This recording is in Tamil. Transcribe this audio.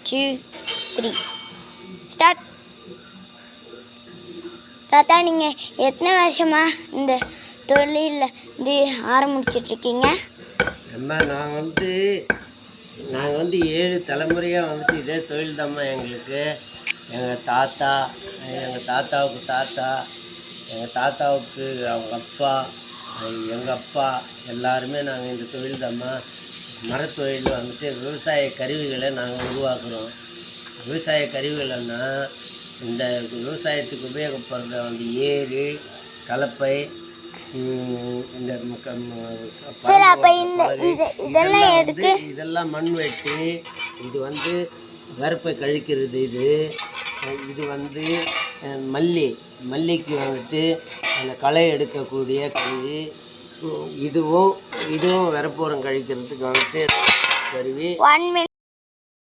2 3 ஸ்டார்ட். தாத்தா, நீங்கள் எத்தனை வருஷமாக இந்த தொழிலில் இது ஆரம்பிச்சிட்ருக்கீங்க? அம்மா நாங்கள் வந்து 7 தலைமுறையாக வந்துட்டு இதே தொழில் தாம்மா எங்களுக்கு. எங்கள் தாத்தா, எங்கள் தாத்தாவுக்கு தாத்தா, எங்கள் தாத்தாவுக்கு அவங்க அப்பா, எங்கள் அப்பா எல்லாருமே நாங்கள் இந்த தொழில் தாம்மா. மரத்தொழில் வந்துட்டு விவசாய கருவிகளை நாங்கள் உருவாக்குறோம். விவசாய கருவிகள்னா இந்த விவசாயத்துக்கு உபயோகப்படுற வந்து ஏறு, கலப்பை, இந்த இதெல்லாம் மண் வெட்டி, இது வந்து வரப்பை கழிக்கிறது, இது வந்து மல்லிக்கு வந்துட்டு அந்த களை எடுக்கக்கூடிய கருவி, இதுவும் வரப்போரம் கழிக்கிறதுக்கு வந்துட்டு கருவி.